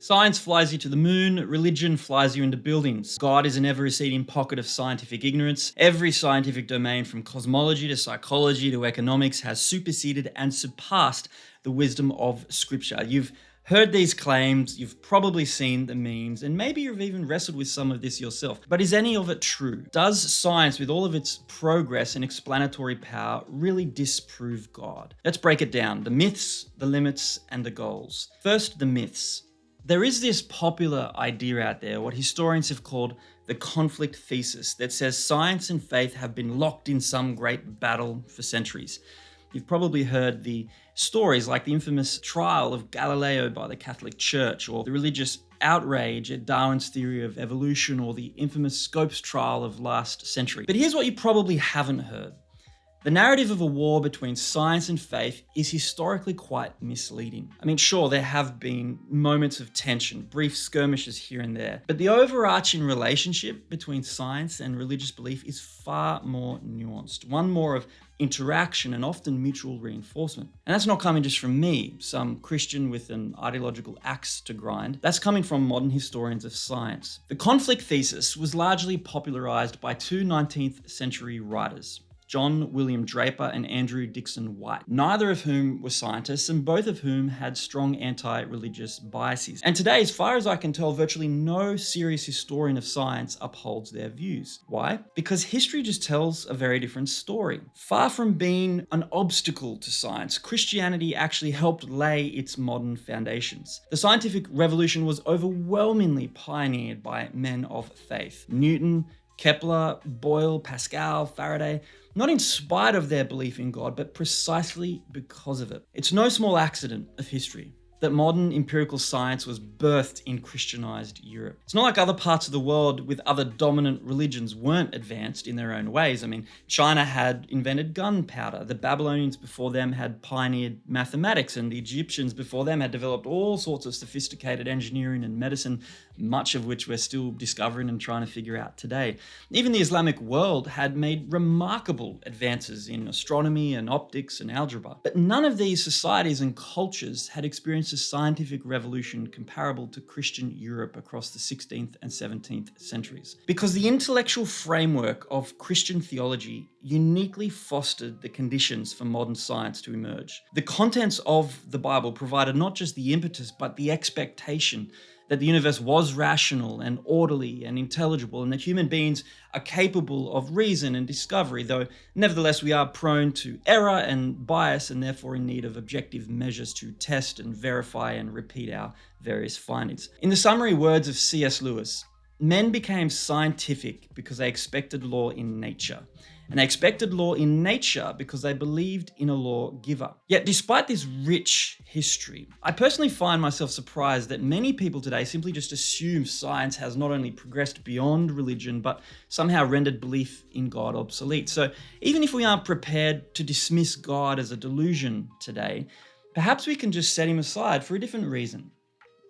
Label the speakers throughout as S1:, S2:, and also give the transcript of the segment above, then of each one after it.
S1: Science flies you to the moon, religion flies you into buildings. God is an ever-receding pocket of scientific ignorance. Every scientific domain from cosmology to psychology to economics has superseded and surpassed the wisdom of Scripture. You've heard these claims, you've probably seen the memes, and maybe you've even wrestled with some of this yourself. But is any of it true? Does science, with all of its progress and explanatory power, really disprove God? Let's break it down. The myths, the limits, and the goals. First, the myths. There is this popular idea out there, what historians have called the conflict thesis, that says science and faith have been locked in some great battle for centuries. You've probably heard the stories like the infamous trial of Galileo by the Catholic Church, or the religious outrage at Darwin's theory of evolution, or the infamous Scopes trial of last century. But here's what you probably haven't heard. The narrative of a war between science and faith is historically quite misleading. I mean, sure, there have been moments of tension, brief skirmishes here and there, but the overarching relationship between science and religious belief is far more nuanced, one more of interaction and often mutual reinforcement. And that's not coming just from me, some Christian with an ideological axe to grind. That's coming from modern historians of science. The conflict thesis was largely popularized by two 19th century writers, John William Draper and Andrew Dickson White, neither of whom were scientists and both of whom had strong anti-religious biases. And today, as far as I can tell, virtually no serious historian of science upholds their views. Why? Because history just tells a very different story. Far from being an obstacle to science, Christianity actually helped lay its modern foundations. The scientific revolution was overwhelmingly pioneered by men of faith. Newton, Kepler, Boyle, Pascal, Faraday, not in spite of their belief in God, but precisely because of it. It's no small accident of history that modern empirical science was birthed in Christianized Europe. It's not like other parts of the world with other dominant religions weren't advanced in their own ways. I mean, China had invented gunpowder, the Babylonians before them had pioneered mathematics, and the Egyptians before them had developed all sorts of sophisticated engineering and medicine, much of which we're still discovering and trying to figure out today. Even the Islamic world had made remarkable advances in astronomy and optics and algebra. But none of these societies and cultures had experienced a scientific revolution comparable to Christian Europe across the 16th and 17th centuries. Because the intellectual framework of Christian theology uniquely fostered the conditions for modern science to emerge. The contents of the Bible provided not just the impetus, but the expectation that the universe was rational and orderly and intelligible, and that human beings are capable of reason and discovery, though nevertheless we are prone to error and bias and therefore in need of objective measures to test and verify and repeat our various findings. In the summary words of C.S. Lewis, men became scientific because they expected law in nature. And they expected law in nature because they believed in a lawgiver. Yet despite this rich history, I personally find myself surprised that many people today simply just assume science has not only progressed beyond religion, but somehow rendered belief in God obsolete. So even if we aren't prepared to dismiss God as a delusion today, perhaps we can just set him aside for a different reason.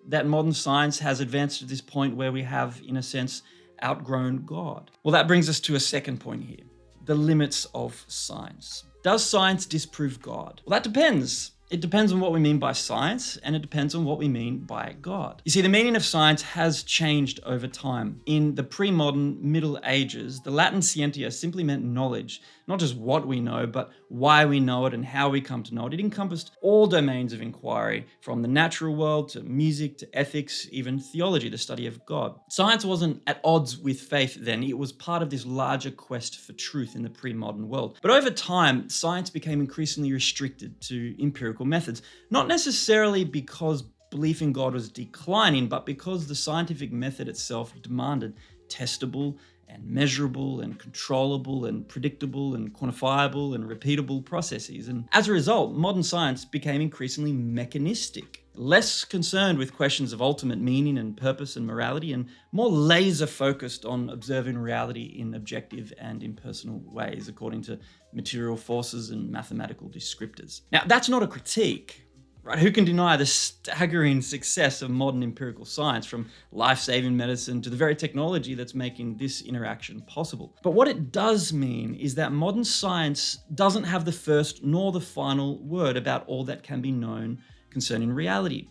S1: That modern science has advanced to this point where we have, in a sense, outgrown God. Well, that brings us to a second point here. The limits of science. Does science disprove God? Well, that depends. It depends on what we mean by science, and it depends on what we mean by God. You see, the meaning of science has changed over time. In the pre-modern Middle Ages, the Latin scientia simply meant knowledge, not just what we know, but why we know it and how we come to know it. It encompassed all domains of inquiry, from the natural world to music to ethics, even theology, the study of God. Science wasn't at odds with faith then. It was part of this larger quest for truth in the pre-modern world. But over time, science became increasingly restricted to empirical methods, not necessarily because belief in God was declining, but because the scientific method itself demanded testable and measurable and controllable and predictable and quantifiable and repeatable processes. And as a result, modern science became increasingly mechanistic, less concerned with questions of ultimate meaning and purpose and morality, and more laser focused on observing reality in objective and impersonal ways, according to material forces and mathematical descriptors. Now, that's not a critique, right? Who can deny the staggering success of modern empirical science, from life-saving medicine to the very technology that's making this interaction possible? But what it does mean is that modern science doesn't have the first nor the final word about all that can be known concerning reality.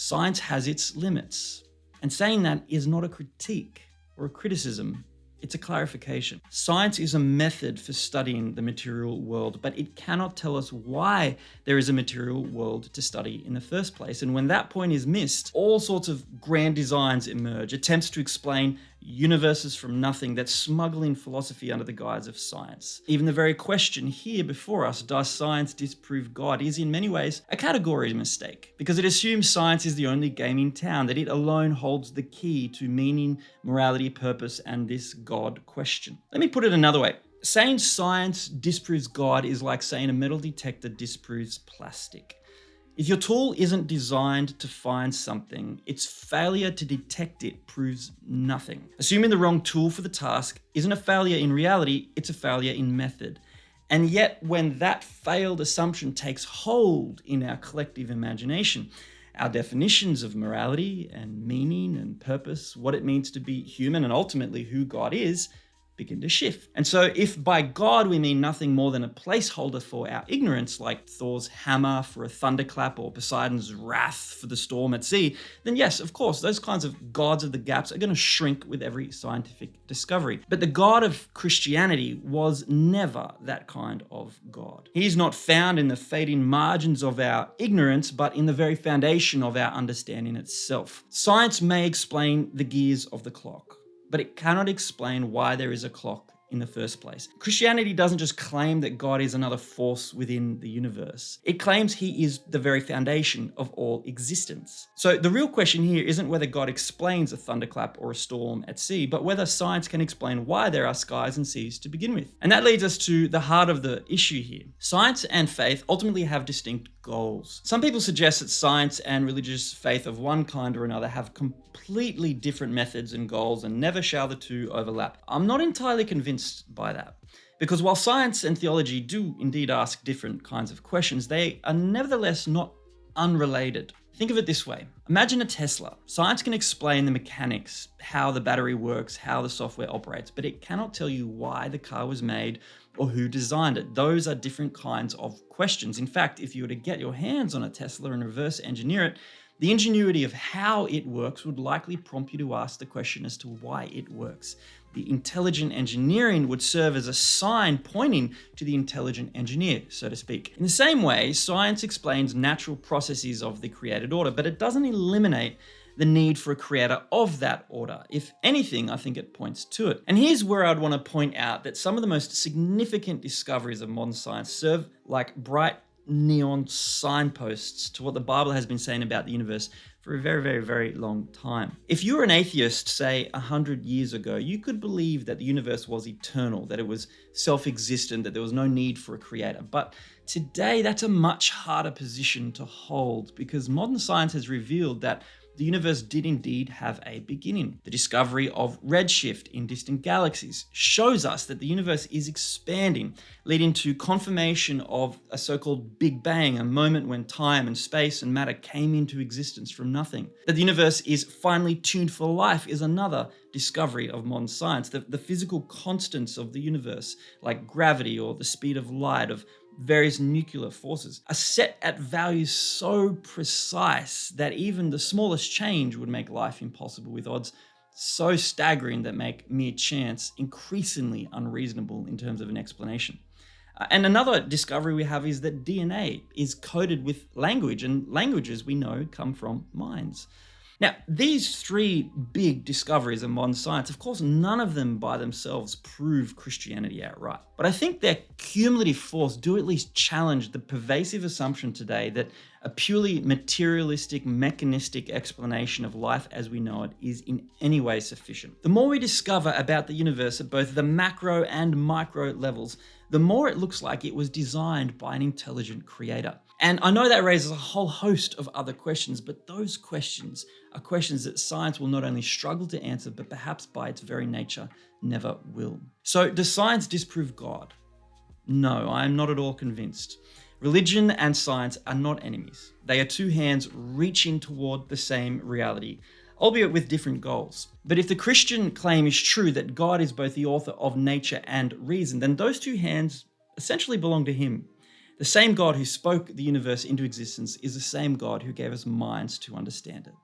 S1: Science has its limits. And saying that is not a critique or a criticism. It's a clarification. Science is a method for studying the material world, but it cannot tell us why there is a material world to study in the first place. And when that point is missed, all sorts of grand designs emerge, attempts to explain universes from nothing that smuggle in philosophy under the guise of science. Even the very question here before us, does science disprove God, is in many ways a category mistake, because it assumes science is the only game in town, that it alone holds the key to meaning, morality, purpose, and this God question. Let me put it another way. Saying science disproves God is like saying a metal detector disproves plastic. If your tool isn't designed to find something, its failure to detect it proves nothing. Assuming the wrong tool for the task isn't a failure in reality, it's a failure in method. And yet, when that failed assumption takes hold in our collective imagination, our definitions of morality and meaning and purpose, what it means to be human, and ultimately who God is, begin to shift. And so if by God we mean nothing more than a placeholder for our ignorance, like Thor's hammer for a thunderclap or Poseidon's wrath for the storm at sea, then yes, of course, those kinds of gods of the gaps are going to shrink with every scientific discovery. But the God of Christianity was never that kind of God. He's not found in the fading margins of our ignorance, but in the very foundation of our understanding itself. Science may explain the gears of the clock, but it cannot explain why there is a clock in the first place. Christianity doesn't just claim that God is another force within the universe. It claims he is the very foundation of all existence. So the real question here isn't whether God explains a thunderclap or a storm at sea, but whether science can explain why there are skies and seas to begin with. And that leads us to the heart of the issue here. Science and faith ultimately have distinct goals. Some people suggest that science and religious faith of one kind or another have completely different methods and goals, and never shall the two overlap. I'm not entirely convinced by that, because while science and theology do indeed ask different kinds of questions, they are nevertheless not unrelated. Think of it this way. Imagine a Tesla. Science can explain the mechanics, how the battery works, how the software operates, but it cannot tell you why the car was made or who designed it. Those are different kinds of questions. In fact, if you were to get your hands on a Tesla and reverse engineer it, the ingenuity of how it works would likely prompt you to ask the question as to why it works. The intelligent engineering would serve as a sign pointing to the intelligent engineer, so to speak. In the same way, science explains natural processes of the created order, but it doesn't eliminate the need for a creator of that order. If anything, I think it points to it. And here's where I'd want to point out that some of the most significant discoveries of modern science serve like bright neon signposts to what the Bible has been saying about the universe for a very, very, very long time. If you were an atheist, say 100 years ago, you could believe that the universe was eternal, that it was self-existent, that there was no need for a creator. But today, that's a much harder position to hold, because modern science has revealed that the universe did indeed have a beginning. The discovery of redshift in distant galaxies shows us that the universe is expanding, leading to confirmation of a so-called Big Bang, a moment when time and space and matter came into existence from nothing. That the universe is finely tuned for life is another discovery of modern science. The physical constants of the universe, like gravity or the speed of light, of various nuclear forces, are set at values so precise that even the smallest change would make life impossible, with odds so staggering that make mere chance increasingly unreasonable in terms of an explanation. And another discovery we have is that DNA is coded with language, and languages we know come from minds. Now, these three big discoveries of modern science, of course, none of them by themselves prove Christianity outright. But I think their cumulative force do at least challenge the pervasive assumption today that a purely materialistic, mechanistic explanation of life as we know it is in any way sufficient. The more we discover about the universe at both the macro and micro levels, the more it looks like it was designed by an intelligent creator. And I know that raises a whole host of other questions, but those questions are questions that science will not only struggle to answer, but perhaps by its very nature never will. So, does science disprove God? No, I am not at all convinced. Religion and science are not enemies. They are two hands reaching toward the same reality, albeit with different goals. But if the Christian claim is true that God is both the author of nature and reason, then those two hands essentially belong to him. The same God who spoke the universe into existence is the same God who gave us minds to understand it.